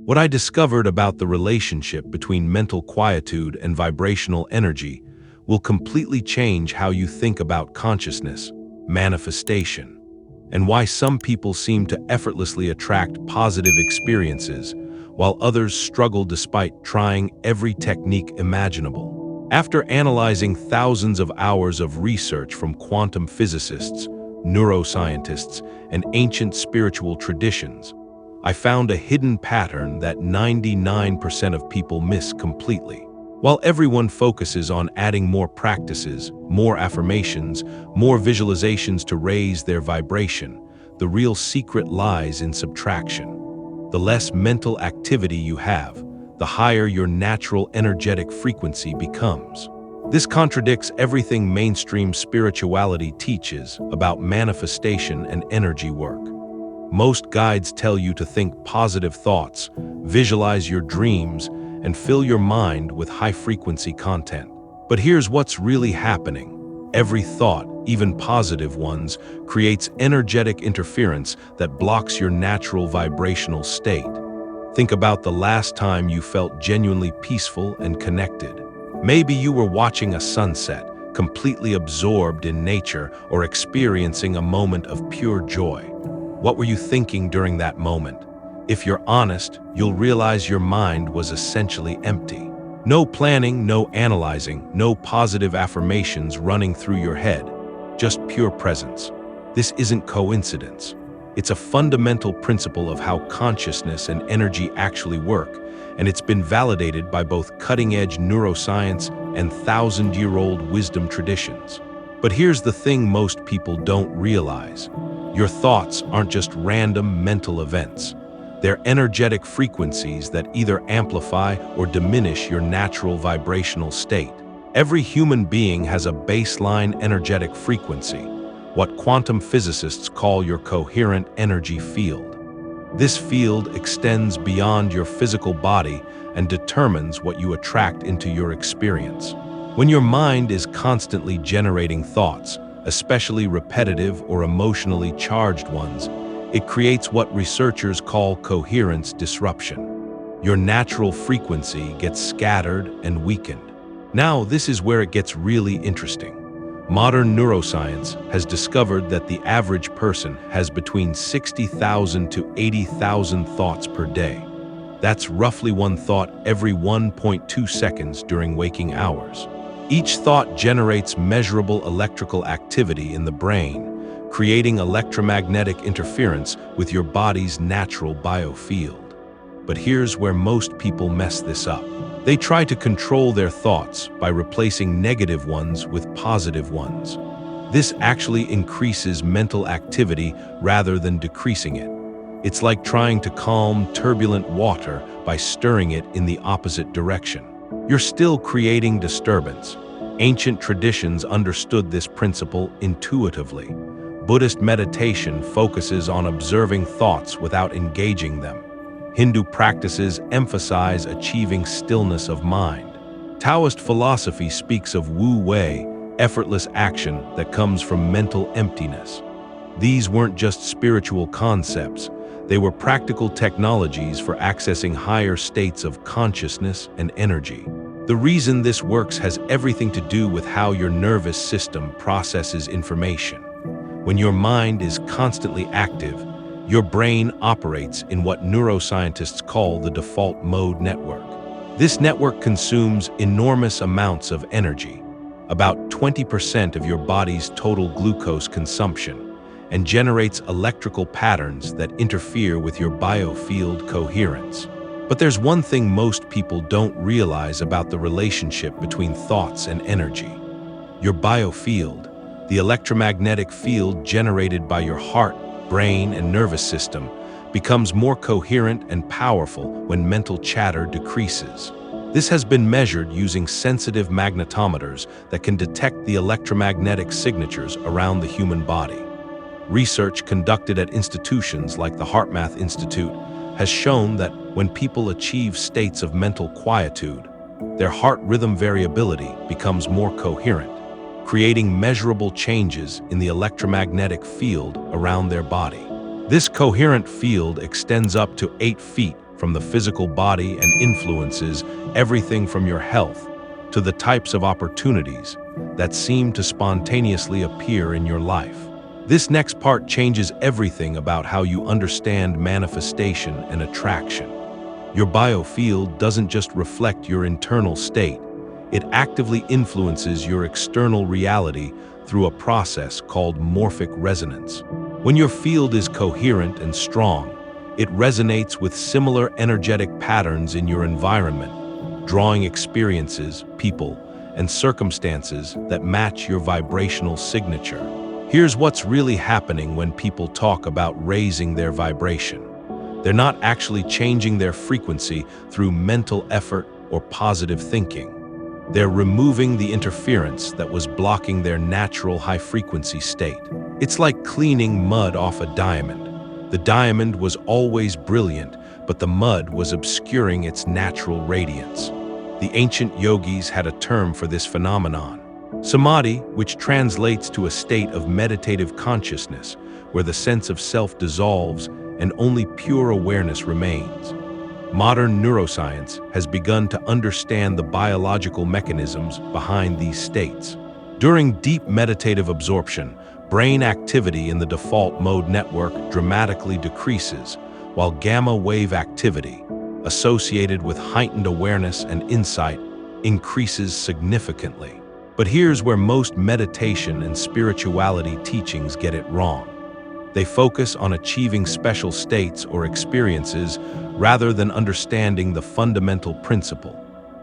What I discovered about the relationship between mental quietude and vibrational energy will completely change how you think about consciousness, manifestation, and why some people seem to effortlessly attract positive experiences while others struggle despite trying every technique imaginable. After analyzing thousands of hours of research from quantum physicists, neuroscientists, and ancient spiritual traditions, I found a hidden pattern that 99% of people miss completely. While everyone focuses on adding more practices, more affirmations, more visualizations to raise their vibration, the real secret lies in subtraction. The less mental activity you have, the higher your natural energetic frequency becomes. This contradicts everything mainstream spirituality teaches about manifestation and energy work. Most guides tell you to think positive thoughts, visualize your dreams, and fill your mind with high-frequency content. But here's what's really happening. Every thought, even positive ones, creates energetic interference that blocks your natural vibrational state. Think about the last time you felt genuinely peaceful and connected. Maybe you were watching a sunset, completely absorbed in nature, or experiencing a moment of pure joy. What were you thinking during that moment? If you're honest, you'll realize your mind was essentially empty. No planning, no analyzing, no positive affirmations running through your head, just pure presence. This isn't coincidence. It's a fundamental principle of how consciousness and energy actually work, and it's been validated by both cutting-edge neuroscience and thousand-year-old wisdom traditions. But here's the thing most people don't realize. Your thoughts aren't just random mental events. They're energetic frequencies that either amplify or diminish your natural vibrational state. Every human being has a baseline energetic frequency, what quantum physicists call your coherent energy field. This field extends beyond your physical body and determines what you attract into your experience. When your mind is constantly generating thoughts, especially repetitive or emotionally charged ones, it creates what researchers call coherence disruption. Your natural frequency gets scattered and weakened. Now, this is where it gets really interesting. Modern neuroscience has discovered that the average person has between 60,000 to 80,000 thoughts per day. That's roughly one thought every 1.2 seconds during waking hours. Each thought generates measurable electrical activity in the brain, creating electromagnetic interference with your body's natural biofield. But here's where most people mess this up. They try to control their thoughts by replacing negative ones with positive ones. This actually increases mental activity rather than decreasing it. It's like trying to calm turbulent water by stirring it in the opposite direction. You're still creating disturbance. Ancient traditions understood this principle intuitively. Buddhist meditation focuses on observing thoughts without engaging them. Hindu practices emphasize achieving stillness of mind. Taoist philosophy speaks of Wu Wei, effortless action that comes from mental emptiness. These weren't just spiritual concepts, they were practical technologies for accessing higher states of consciousness and energy. The reason this works has everything to do with how your nervous system processes information. When your mind is constantly active, your brain operates in what neuroscientists call the default mode network. This network consumes enormous amounts of energy, about 20% of your body's total glucose consumption, and generates electrical patterns that interfere with your biofield coherence. But there's one thing most people don't realize about the relationship between thoughts and energy. Your biofield, the electromagnetic field generated by your heart, brain, and nervous system, becomes more coherent and powerful when mental chatter decreases. This has been measured using sensitive magnetometers that can detect the electromagnetic signatures around the human body. Research conducted at institutions like the HeartMath Institute has shown that when people achieve states of mental quietude, their heart rhythm variability becomes more coherent, creating measurable changes in the electromagnetic field around their body. This coherent field extends up to 8 feet from the physical body and influences everything from your health to the types of opportunities that seem to spontaneously appear in your life. This next part changes everything about how you understand manifestation and attraction. Your biofield doesn't just reflect your internal state, it actively influences your external reality through a process called morphic resonance. When your field is coherent and strong, it resonates with similar energetic patterns in your environment, drawing experiences, people, and circumstances that match your vibrational signature. Here's what's really happening when people talk about raising their vibration. They're not actually changing their frequency through mental effort or positive thinking. They're removing the interference that was blocking their natural high-frequency state. It's like cleaning mud off a diamond. The diamond was always brilliant, but the mud was obscuring its natural radiance. The ancient yogis had a term for this phenomenon: samadhi, which translates to a state of meditative consciousness, where the sense of self dissolves and only pure awareness remains. Modern neuroscience has begun to understand the biological mechanisms behind these states. During deep meditative absorption, brain activity in the default mode network dramatically decreases, while gamma wave activity, associated with heightened awareness and insight, increases significantly. But here's where most meditation and spirituality teachings get it wrong. They focus on achieving special states or experiences rather than understanding the fundamental principle.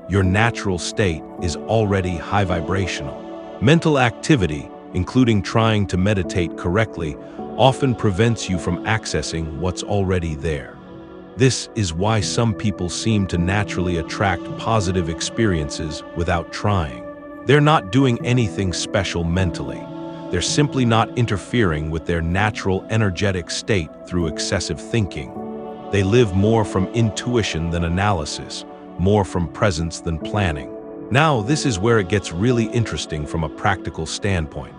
Your natural state is already high vibrational. Mental activity, including trying to meditate correctly, often prevents you from accessing what's already there. This is why some people seem to naturally attract positive experiences without trying. They're not doing anything special mentally. They're simply not interfering with their natural energetic state through excessive thinking. They live more from intuition than analysis, more from presence than planning. Now, this is where it gets really interesting from a practical standpoint.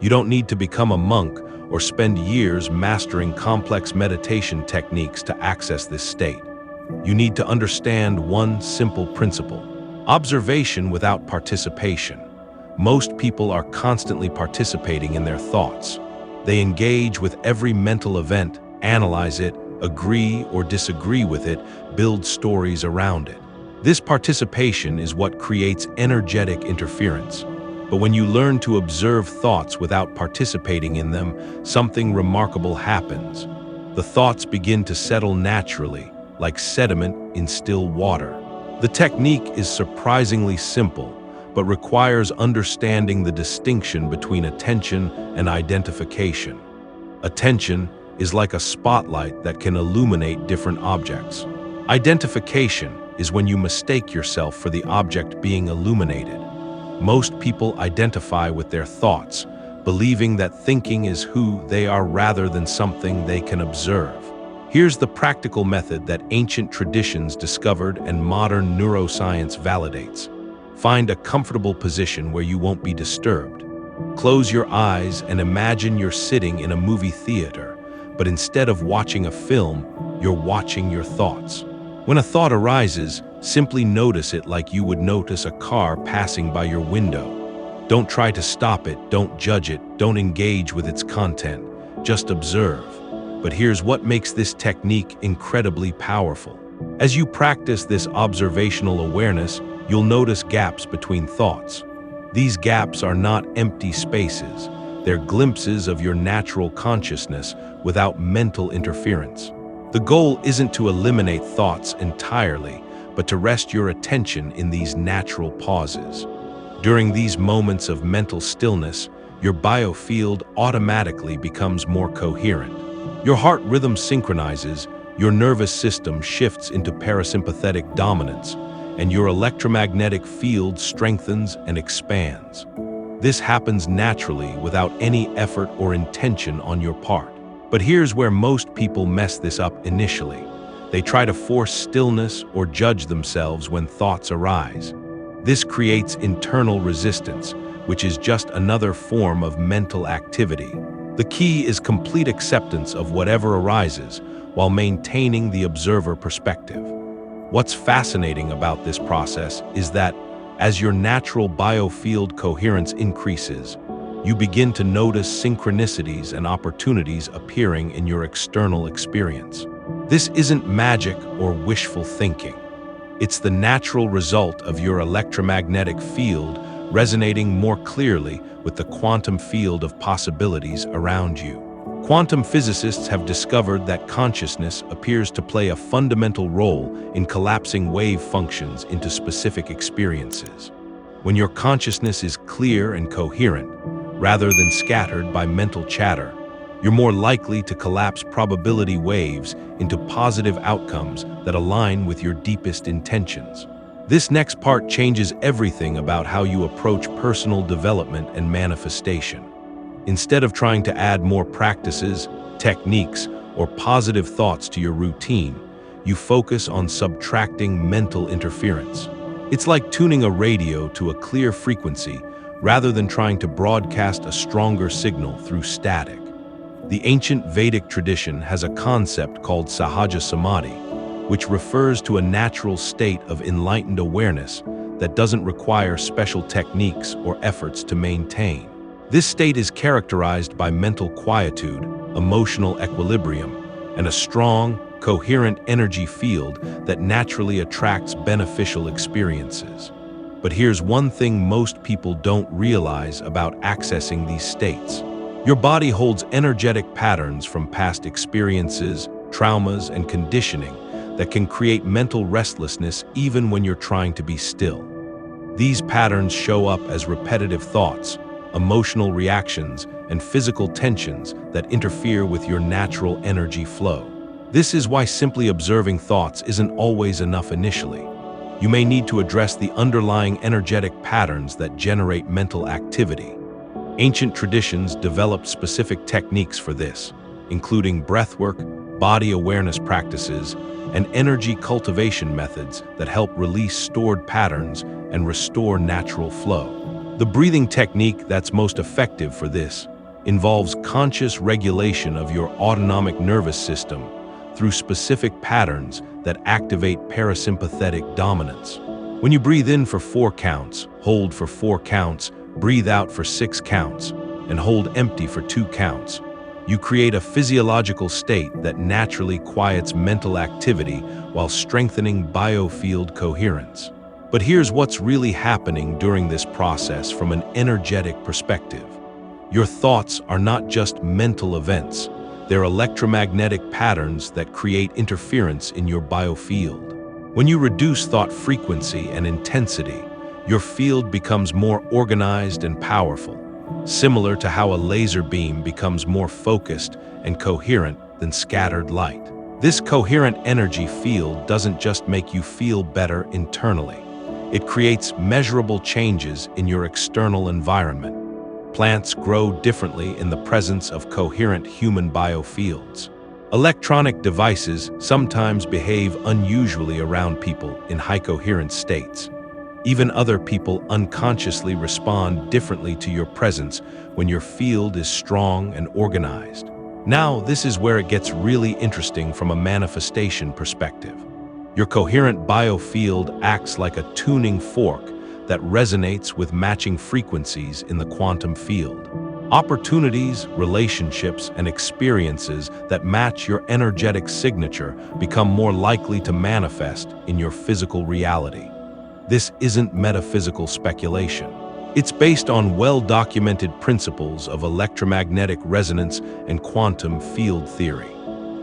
You don't need to become a monk or spend years mastering complex meditation techniques to access this state. You need to understand one simple principle: observation without participation. Most people are constantly participating in their thoughts. They engage with every mental event, analyze it, agree or disagree with it, build stories around it. This participation is what creates energetic interference. But when you learn to observe thoughts without participating in them, something remarkable happens. The thoughts begin to settle naturally, like sediment in still water. The technique is surprisingly simple, but requires understanding the distinction between attention and identification. Attention is like a spotlight that can illuminate different objects. Identification is when you mistake yourself for the object being illuminated. Most people identify with their thoughts, believing that thinking is who they are rather than something they can observe. Here's the practical method that ancient traditions discovered and modern neuroscience validates. Find a comfortable position where you won't be disturbed. Close your eyes and imagine you're sitting in a movie theater, but instead of watching a film, you're watching your thoughts. When a thought arises, simply notice it like you would notice a car passing by your window. Don't try to stop it, don't judge it, don't engage with its content, just observe. But here's what makes this technique incredibly powerful. As you practice this observational awareness, you'll notice gaps between thoughts. These gaps are not empty spaces. They're glimpses of your natural consciousness without mental interference. The goal isn't to eliminate thoughts entirely, but to rest your attention in these natural pauses. During these moments of mental stillness, your biofield automatically becomes more coherent. Your heart rhythm synchronizes, your nervous system shifts into parasympathetic dominance, and your electromagnetic field strengthens and expands. This happens naturally without any effort or intention on your part. But here's where most people mess this up initially. They try to force stillness or judge themselves when thoughts arise. This creates internal resistance, which is just another form of mental activity. The key is complete acceptance of whatever arises, while maintaining the observer perspective. What's fascinating about this process is that as your natural biofield coherence increases, you begin to notice synchronicities and opportunities appearing in your external experience. This isn't magic or wishful thinking. It's the natural result of your electromagnetic field resonating more clearly with the quantum field of possibilities around you. Quantum physicists have discovered that consciousness appears to play a fundamental role in collapsing wave functions into specific experiences. When your consciousness is clear and coherent, rather than scattered by mental chatter, you're more likely to collapse probability waves into positive outcomes that align with your deepest intentions. This next part changes everything about how you approach personal development and manifestation. Instead of trying to add more practices, techniques, or positive thoughts to your routine, you focus on subtracting mental interference. It's like tuning a radio to a clear frequency rather than trying to broadcast a stronger signal through static. The ancient Vedic tradition has a concept called Sahaja Samadhi, which refers to a natural state of enlightened awareness that doesn't require special techniques or efforts to maintain. This state is characterized by mental quietude, emotional equilibrium, and a strong, coherent energy field that naturally attracts beneficial experiences. But here's one thing most people don't realize about accessing these states. Your body holds energetic patterns from past experiences, traumas, and conditioning that can create mental restlessness even when you're trying to be still. These patterns show up as repetitive thoughts, emotional reactions, and physical tensions that interfere with your natural energy flow. This is why simply observing thoughts isn't always enough initially. You may need to address the underlying energetic patterns that generate mental activity. Ancient traditions developed specific techniques for this, including breathwork, body awareness practices, and energy cultivation methods that help release stored patterns and restore natural flow. The breathing technique that's most effective for this involves conscious regulation of your autonomic nervous system through specific patterns that activate parasympathetic dominance. When you breathe in for 4 counts, hold for 4 counts, breathe out for 6 counts, and hold empty for 2 counts, you create a physiological state that naturally quiets mental activity while strengthening biofield coherence. But here's what's really happening during this process from an energetic perspective. Your thoughts are not just mental events. They're electromagnetic patterns that create interference in your biofield. When you reduce thought frequency and intensity, your field becomes more organized and powerful, similar to how a laser beam becomes more focused and coherent than scattered light. This coherent energy field doesn't just make you feel better internally. It creates measurable changes in your external environment. Plants grow differently in the presence of coherent human biofields. Electronic devices sometimes behave unusually around people in high coherence states. Even other people unconsciously respond differently to your presence when your field is strong and organized. Now, this is where it gets really interesting from a manifestation perspective. Your coherent biofield acts like a tuning fork that resonates with matching frequencies in the quantum field. Opportunities, relationships, and experiences that match your energetic signature become more likely to manifest in your physical reality. This isn't metaphysical speculation. It's based on well-documented principles of electromagnetic resonance and quantum field theory.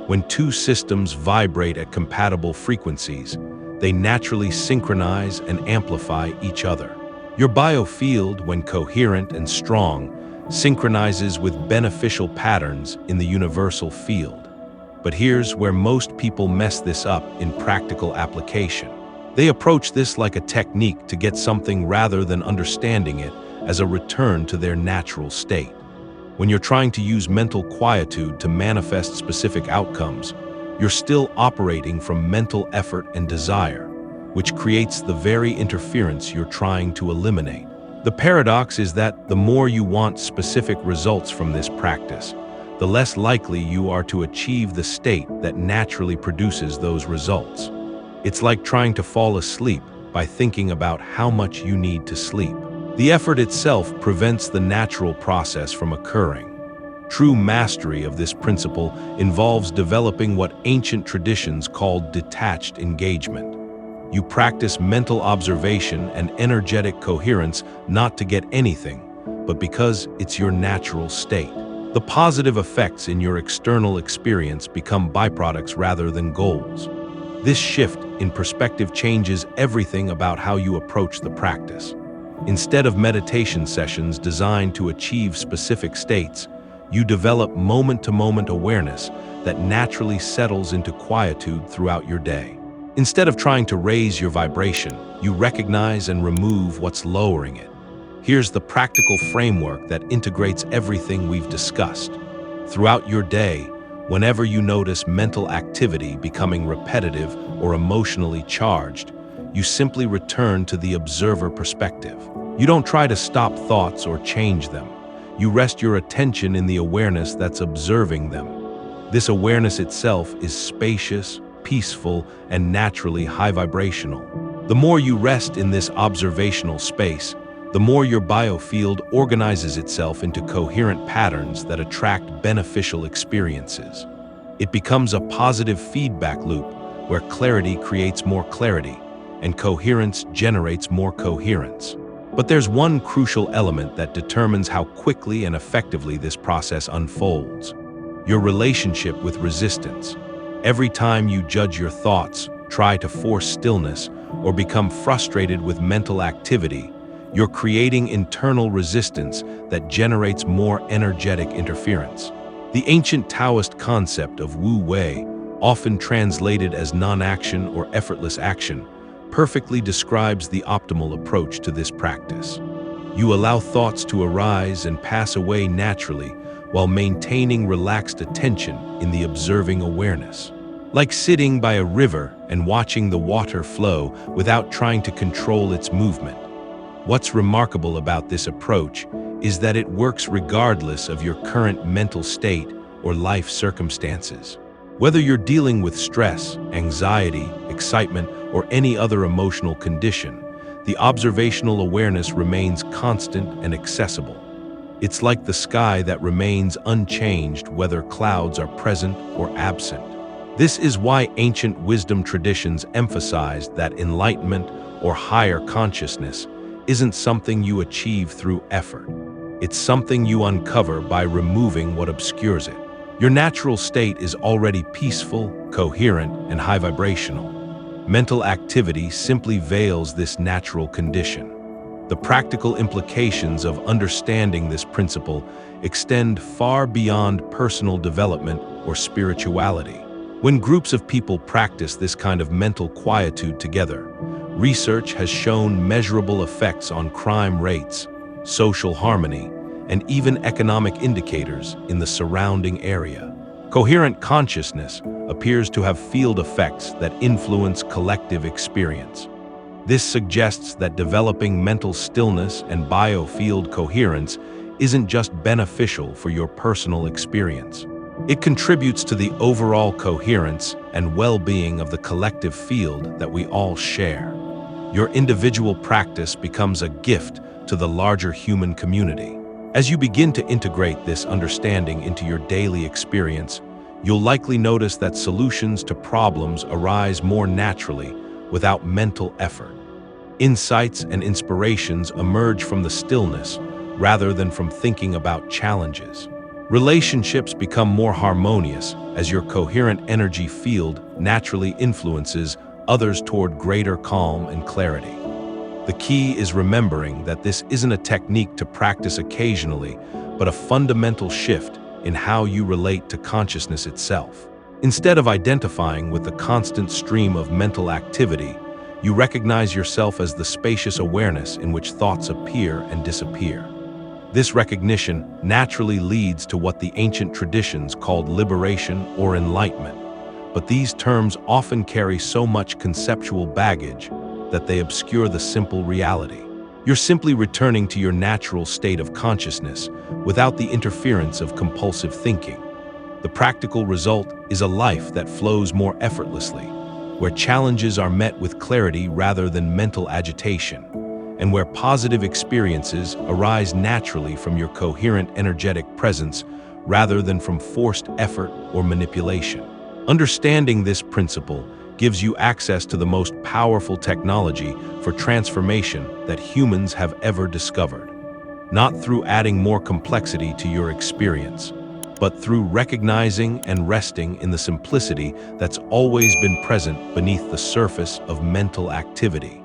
When 2 systems vibrate at compatible frequencies, they naturally synchronize and amplify each other. Your biofield, when coherent and strong, synchronizes with beneficial patterns in the universal field. But here's where most people mess this up in practical application. They approach this like a technique to get something rather than understanding it as a return to their natural state. When you're trying to use mental quietude to manifest specific outcomes, you're still operating from mental effort and desire, which creates the very interference you're trying to eliminate. The paradox is that the more you want specific results from this practice, the less likely you are to achieve the state that naturally produces those results. It's like trying to fall asleep by thinking about how much you need to sleep. The effort itself prevents the natural process from occurring. True mastery of this principle involves developing what ancient traditions called detached engagement. You practice mental observation and energetic coherence not to get anything, but because it's your natural state. The positive effects in your external experience become byproducts rather than goals. This shift in perspective changes everything about how you approach the practice. Instead of meditation sessions designed to achieve specific states, you develop moment-to-moment awareness that naturally settles into quietude throughout your day. Instead of trying to raise your vibration, you recognize and remove what's lowering it. Here's the practical framework that integrates everything we've discussed. Throughout your day, whenever you notice mental activity becoming repetitive or emotionally charged, you simply return to the observer perspective. You don't try to stop thoughts or change them. You rest your attention in the awareness that's observing them. This awareness itself is spacious, peaceful, and naturally high vibrational. The more you rest in this observational space, the more your biofield organizes itself into coherent patterns that attract beneficial experiences. It becomes a positive feedback loop where clarity creates more clarity and coherence generates more coherence. But there's one crucial element that determines how quickly and effectively this process unfolds: your relationship with resistance. Every time you judge your thoughts, try to force stillness, or become frustrated with mental activity, you're creating internal resistance that generates more energetic interference. The ancient Taoist concept of Wu Wei, often translated as non-action or effortless action, perfectly describes the optimal approach to this practice. You allow thoughts to arise and pass away naturally while maintaining relaxed attention in the observing awareness. Like sitting by a river and watching the water flow without trying to control its movement. What's remarkable about this approach is that it works regardless of your current mental state or life circumstances. Whether you're dealing with stress, anxiety, excitement, or any other emotional condition, the observational awareness remains constant and accessible. It's like the sky that remains unchanged whether clouds are present or absent. This is why ancient wisdom traditions emphasized that enlightenment or higher consciousness isn't something you achieve through effort. It's something you uncover by removing what obscures it. Your natural state is already peaceful, coherent, and high vibrational. Mental activity simply veils this natural condition. The practical implications of understanding this principle extend far beyond personal development or spirituality. When groups of people practice this kind of mental quietude together, research has shown measurable effects on crime rates, social harmony, and even economic indicators in the surrounding area. Coherent consciousness appears to have field effects that influence collective experience. This suggests that developing mental stillness and biofield coherence isn't just beneficial for your personal experience. It contributes to the overall coherence and well-being of the collective field that we all share. Your individual practice becomes a gift to the larger human community. As you begin to integrate this understanding into your daily experience, you'll likely notice that solutions to problems arise more naturally without mental effort. Insights and inspirations emerge from the stillness rather than from thinking about challenges. Relationships become more harmonious as your coherent energy field naturally influences others toward greater calm and clarity. The key is remembering that this isn't a technique to practice occasionally, but a fundamental shift in how you relate to consciousness itself. Instead of identifying with the constant stream of mental activity, you recognize yourself as the spacious awareness in which thoughts appear and disappear. This recognition naturally leads to what the ancient traditions called liberation or enlightenment, but these terms often carry so much conceptual baggage that they obscure the simple reality. You're simply returning to your natural state of consciousness without the interference of compulsive thinking. The practical result is a life that flows more effortlessly, where challenges are met with clarity rather than mental agitation, and where positive experiences arise naturally from your coherent energetic presence rather than from forced effort or manipulation. Understanding this principle gives you access to the most powerful technology for transformation that humans have ever discovered, not through adding more complexity to your experience, but through recognizing and resting in the simplicity that's always been present beneath the surface of mental activity.